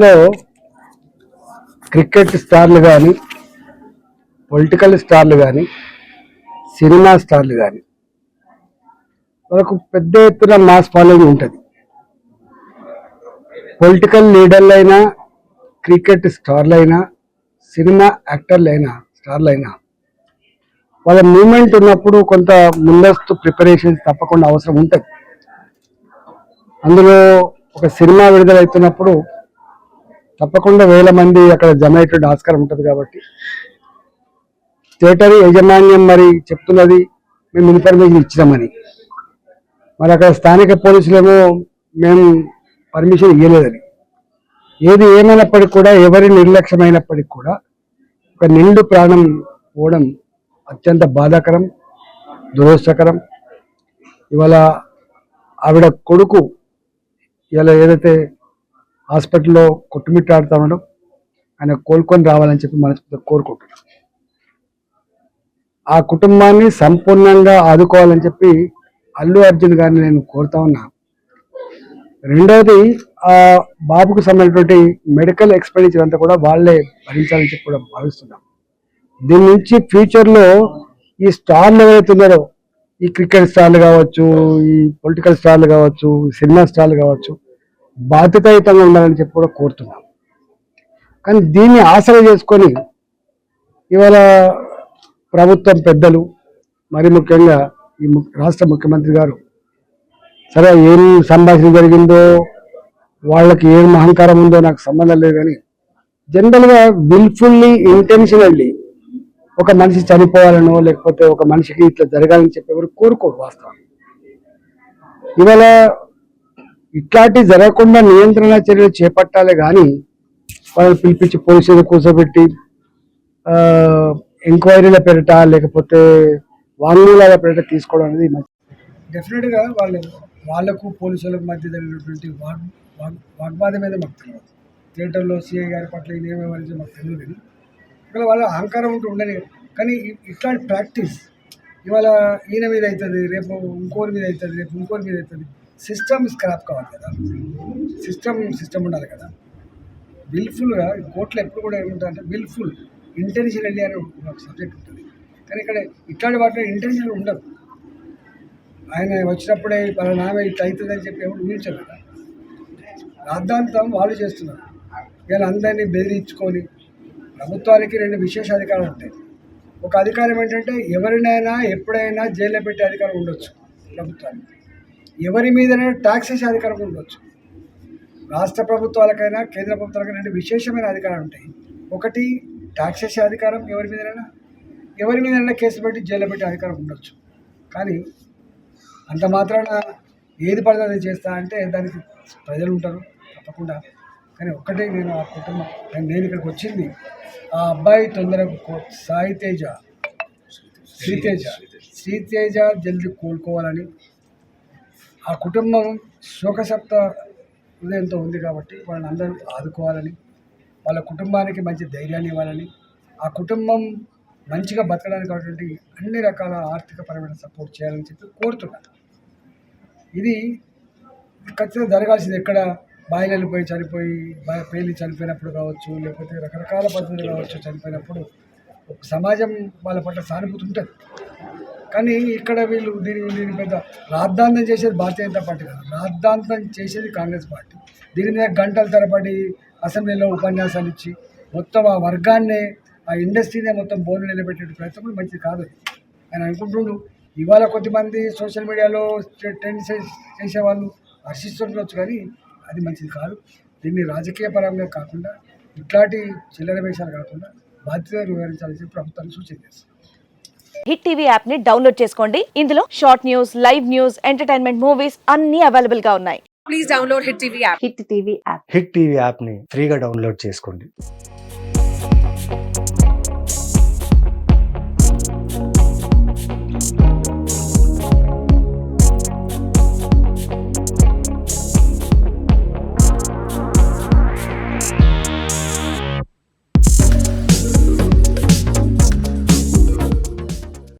లో క్రికెట్ స్టార్లు కానీ, పొలిటికల్ స్టార్లు కానీ, సినిమా స్టార్లు కానీ వాళ్ళకు పెద్ద ఎత్తున మాస్ ఫాలోయింగ్ ఉంటుంది. పొలిటికల్ లీడర్లైనా, క్రికెట్ స్టార్లైనా, సినిమా యాక్టర్లైనా, స్టార్లైనా వాళ్ళ మూమెంట్ ఉన్నప్పుడు కొంత ముందస్తు ప్రిపరేషన్స్ తప్పకుండా అవసరం ఉంటుంది. అందులో ఒక సినిమా విడుదలవుతున్నప్పుడు తప్పకుండా వేల మంది అక్కడ జమ అయ్యేటువంటి ఆస్కారం ఉంటుంది. కాబట్టి థియేటర్ యాజమాన్యం మరి చెప్తున్నది మేము ఇన్ఫర్మేషన్ ఇచ్చినామని, మరి అక్కడ స్థానిక పోలీసులేమో మేము పర్మిషన్ ఇవ్వలేదని. ఏది ఏమైనప్పటికీ కూడా, ఎవరి నిర్లక్ష్యమైనప్పటికీ కూడా ఒక నిండు ప్రాణం పోవడం అత్యంత బాధాకరం, దురదృష్టకరం. ఇవాళ ఆవిడ కొడుకు ఇలా ఏదైతే హాస్పిటల్లో కొట్టుమిట్టాడుతూ ఉండడం, ఆయన కోలుకొని రావాలని చెప్పి మనస్ఫూర్తిగా కోరుకుంటున్నాం. ఆ కుటుంబాన్ని సంపూర్ణంగా ఆదుకోవాలని చెప్పి అల్లు అర్జున్ గారిని నేను కోరుతా ఉన్నా. రెండవది, ఆ బాబుకు సంబంధించినటువంటి మెడికల్ ఎక్స్పెండిచర్ అంతా కూడా వాళ్ళే భరించాలని చెప్పి కూడా భావిస్తున్నాం. దీని నుంచి ఫ్యూచర్లో ఈ స్టార్లు ఎవరైతే ఉన్నారో, ఈ క్రికెట్ స్టార్లు కావచ్చు, ఈ పొలిటికల్ స్టార్లు కావచ్చు, సినిమా స్టార్లు కావచ్చు, బాధ్యతాయుతంగా ఉండాలని చెప్పి కూడా కోరుతున్నాం. కానీ దీన్ని ఆసరా చేసుకొని ఇవాళ ప్రభుత్వం పెద్దలు, మరి ముఖ్యంగా ఈ రాష్ట్ర ముఖ్యమంత్రి గారు, సరే ఏం సంభాషణ జరిగిందో, వాళ్ళకి ఏం అహంకారం ఉందో నాకు సంబంధం లేదు, కానీ జనరల్గా విల్ఫుల్లీ ఇంటెన్షనల్లీ ఒక మనిషి చనిపోవాలనో, లేకపోతే ఒక మనిషికి ఇట్లా జరగాలని చెప్పి ఎవరు కోరుకోరు. వాస్తవం ఇవాళ ఇట్లాంటి జరగకుండా నియంత్రణ చర్యలు చేపట్టాలి, కానీ వాళ్ళని పిలిపించి పోలీసులు కూర్చోబెట్టి ఎంక్వైరీల పేరిట, లేకపోతే వాంగ్మూలాల పేరిట తీసుకోవడం అనేది డెఫినెట్గా వాళ్ళకు పోలీసులకు మధ్య జరిగినటువంటి వాగ్వాదం మీద మాకు తెలియదు. థియేటర్లో సిఐ గారి పట్ల ఏమేమి మాకు తెలియదు, కానీ ఇక్కడ వాళ్ళ అహంకారం ఉంటూ ఉండని. కానీ ఇట్లాంటి ప్రాక్టీస్ ఇవాళ ఈయన మీద అవుతుంది, రేపు ఇంకోరి మీద అవుతుంది, రేపు ఇంకోరి మీద అవుతుంది. సిస్టమ్ స్క్రాప్ కావాలి కదా, సిస్టమ్ ఉండాలి కదా. విల్ఫుల్గా కోర్టులో ఎప్పుడు కూడా ఏముంటుందంటే విల్ఫుల్ ఇంటెన్షనల్లీ అని ఒక సబ్జెక్ట్ ఉంటుంది. కానీ ఇక్కడ ఇట్లాంటి వాటిలో ఇంటెన్షన్ ఉండదు. ఆయన వచ్చినప్పుడే పలానా ఆమె ఇట్లా అవుతుందని చెప్పి ఎవరు ఊహించరు కదా. రాద్ధాంతం వాళ్ళు చేస్తున్నారు. ఇలా అందరినీ బెదిరించుకొని, ప్రభుత్వానికి రెండు విశేష అధికారాలు ఉంటాయి. ఒక అధికారం ఏంటంటే ఎవరినైనా ఎప్పుడైనా జైల్లో పెట్టే అధికారం ఉండొచ్చు ప్రభుత్వానికి. ఎవరి మీదైనా ట్యాక్స్ వేసే అధికారం ఉండొచ్చు. రాష్ట్ర ప్రభుత్వాలకైనా కేంద్ర ప్రభుత్వాలకైనా రెండు విశేషమైన అధికారాలు ఉంటాయి. ఒకటి ట్యాక్స్ వేసే అధికారం, ఎవరి మీదైనా కేసు పెట్టి జైల్లో పెట్టే అధికారం ఉండొచ్చు. కానీ అంత మాత్రాన ఏది పడితే అది చేస్తా అంటే దానికి ప్రజలు ఉంటారు తప్పకుండా. కానీ ఒక్కటే, నేను ఆ కుటుంబం, నేను ఇక్కడికి వచ్చింది ఆ అబ్బాయి తొందరగా శ్రీతేజ జల్దీ కోలుకోవాలని, ఆ కుటుంబం శోకసప్త హృదయంతో ఉంది కాబట్టి వాళ్ళని అందరూ ఆదుకోవాలని, వాళ్ళ కుటుంబానికి మంచి ధైర్యాన్ని ఇవ్వాలని, ఆ కుటుంబం మంచిగా బతకడానికి కావాల్సిన అన్ని రకాల ఆర్థికపరమైన సపోర్ట్ చేయాలని చెప్పి కోరుతున్నాను. ఇది ఖచ్చితంగా జరగాల్సింది. ఎక్కడ బాయిలలు పోయి చనిపోయి, పేలి చనిపోయినప్పుడు కావచ్చు, లేకపోతే రకరకాల పద్ధతులు కావచ్చు, చనిపోయినప్పుడు ఒక సమాజం వాళ్ళ పట్ల సానుభూతి ఉంటుంది. కానీ ఇక్కడ వీళ్ళు దీని పెద్ద రాద్ధాంతం చేసేది భారతీయ జనతా పార్టీ కాదు, రాద్ధాంతం చేసేది కాంగ్రెస్ పార్టీ. దీని మీద గంటల తరబడి అసెంబ్లీలో ఉపన్యాసాలు ఇచ్చి మొత్తం ఆ వర్గాన్నే, ఆ ఇండస్ట్రీనే మొత్తం బోర్డు నిలబెట్టే ప్రయత్నం కూడా మంచిది కాదు. ఆయన అనుకుంటుండు. ఇవాళ కొద్దిమంది సోషల్ మీడియాలో ట్రెండ్ చేసేవాళ్ళు హర్షిస్తుండొచ్చు, కానీ అది మంచిది కాదు. దీన్ని రాజకీయ పరంగా కాకుండా, ఇట్లాంటి చిల్లర వేషాలు కాకుండా బాధ్యతగా వివరించాలని చెప్పి ప్రభుత్వాన్ని సూచన చేస్తుంది. హిట్ టీవీ యాప్ ని డౌన్లోడ్ చేసుకోండి. ఇందులో short news, live news, entertainment movies అన్ని అవైలబుల్ గా ఉన్నాయి. Please download hit TV app. Hit TV app ని ఫ్రీగా డౌన్లోడ్ చేసుకోండి.